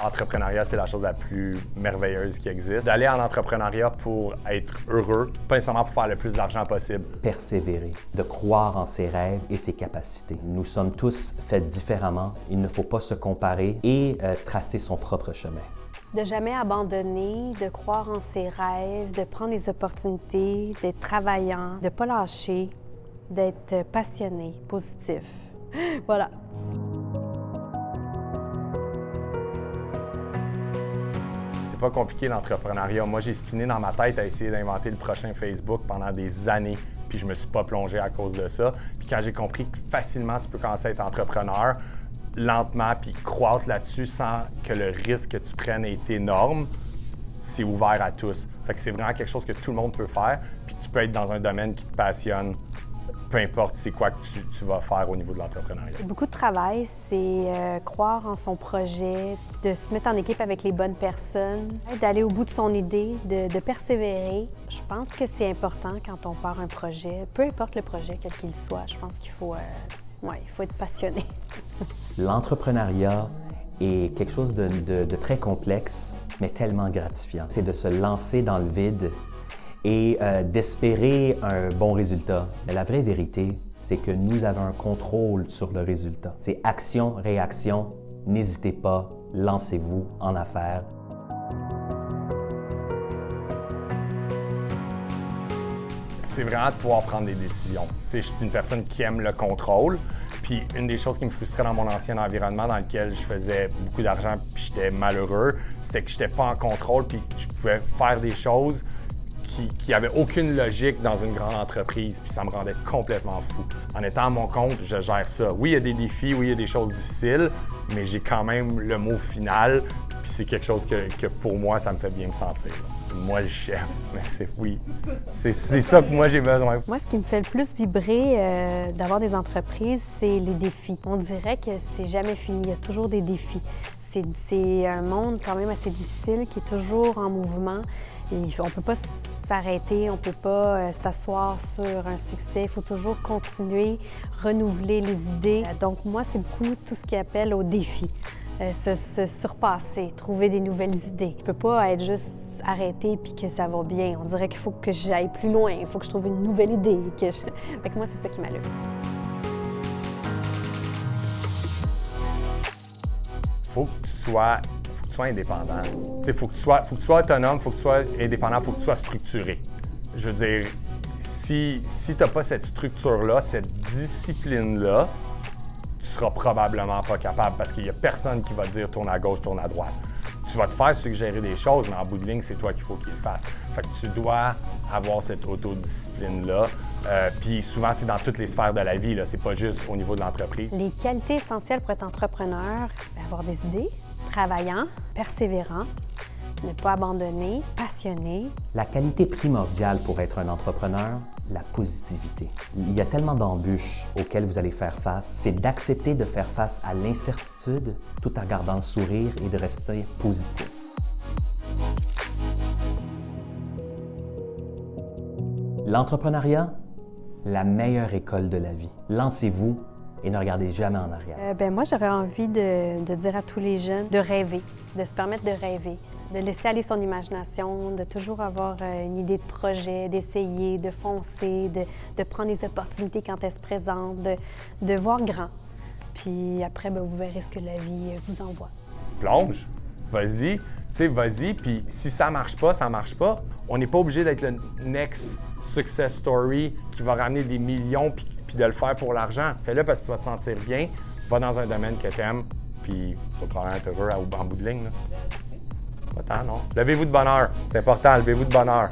L'entrepreneuriat, c'est la chose la plus merveilleuse qui existe. D'aller en entrepreneuriat pour être heureux, pas nécessairement pour faire le plus d'argent possible. Persévérer, de croire en ses rêves et ses capacités. Nous sommes tous faits différemment. Il ne faut pas se comparer et tracer son propre chemin. De jamais abandonner, de croire en ses rêves, de prendre les opportunités, d'être travaillant, de ne pas lâcher, d'être passionné, positif. Voilà. C'est pas compliqué l'entrepreneuriat. Moi, j'ai spiné dans ma tête à essayer d'inventer le prochain Facebook pendant des années, puis je me suis pas plongé à cause de ça. Puis quand j'ai compris que facilement tu peux commencer à être entrepreneur, lentement, puis croître là-dessus sans que le risque que tu prennes est énorme, c'est ouvert à tous. Fait que c'est vraiment quelque chose que tout le monde peut faire, puis tu peux être dans un domaine qui te passionne, peu importe c'est quoi que tu vas faire au niveau de l'entrepreneuriat. Beaucoup de travail, c'est croire en son projet, de se mettre en équipe avec les bonnes personnes, d'aller au bout de son idée, de persévérer. Je pense que c'est important quand on part un projet, peu importe le projet, quel qu'il soit, je pense qu'il faut, il faut être passionné. L'entrepreneuriat est quelque chose de très complexe, mais tellement gratifiant. C'est de se lancer dans le vide et d'espérer un bon résultat. Mais la vraie vérité, c'est que nous avons un contrôle sur le résultat. C'est action, réaction. N'hésitez pas, lancez-vous en affaires. C'est vraiment de pouvoir prendre des décisions. Je suis une personne qui aime le contrôle. Puis une des choses qui me frustrait dans mon ancien environnement dans lequel je faisais beaucoup d'argent puis j'étais malheureux, c'était que je n'étais pas en contrôle puis je pouvais faire des choses qui n'avaient aucune logique dans une grande entreprise. Puis ça me rendait complètement fou. En étant à mon compte, je gère ça. Oui, il y a des défis, oui, il y a des choses difficiles, mais j'ai quand même le mot final. Puis c'est quelque chose que pour moi, ça me fait bien me sentir. Moi, le chef, mais c'est ça que moi j'ai besoin. Moi, ce qui me fait le plus vibrer d'avoir des entreprises, c'est les défis. On dirait que c'est jamais fini, il y a toujours des défis. C'est un monde quand même assez difficile qui est toujours en mouvement. Et on ne peut pas s'arrêter, on ne peut pas s'asseoir sur un succès. Il faut toujours continuer, renouveler les idées. Donc moi, c'est beaucoup tout ce qui appelle au défi. Se surpasser, trouver des nouvelles idées. Je ne peux pas être juste arrêtée puis que ça va bien. On dirait qu'il faut que j'aille plus loin, il faut que je trouve une nouvelle idée. Fait que moi, c'est ça qui m'allume. Faut que tu sois indépendant. Il faut que tu sois autonome, il faut que tu sois indépendant, il faut que tu sois structuré. Je veux dire, si tu n'as pas cette structure-là, cette discipline-là, tu seras probablement pas capable parce qu'il n'y a personne qui va te dire tourne à gauche, tourne à droite. Tu vas te faire suggérer des choses, mais en bout de ligne, c'est toi qu'il faut qu'il le fasse. Fait que tu dois avoir cette autodiscipline-là. Puis souvent, c'est dans toutes les sphères de la vie, là. C'est pas juste au niveau de l'entreprise. Les qualités essentielles pour être entrepreneur, avoir des idées, travaillant, persévérant, ne pas abandonner, passionné. La qualité primordiale pour être un entrepreneur, la positivité. Il y a tellement d'embûches auxquelles vous allez faire face. C'est d'accepter de faire face à l'incertitude tout en gardant le sourire et de rester positif. L'entrepreneuriat, la meilleure école de la vie. Lancez-vous et ne regardez jamais en arrière. Moi, j'aurais envie de dire à tous les jeunes de rêver, de se permettre de rêver, de laisser aller son imagination, de toujours avoir une idée de projet, d'essayer, de foncer, de prendre les opportunités quand elles se présentent, de voir grand. Puis après, vous verrez ce que la vie vous envoie. Plonge, vas-y, vas-y, puis si ça marche pas, ça marche pas. On n'est pas obligé d'être le next success story qui va ramener des millions puis de le faire pour l'argent. Fais-le parce que tu vas te sentir bien, va dans un domaine que tu aimes, puis tu vas probablement être heureux en bout de ligne. Là. Pas tant, non? Levez-vous de bonne heure. C'est important, levez-vous de bonne heure.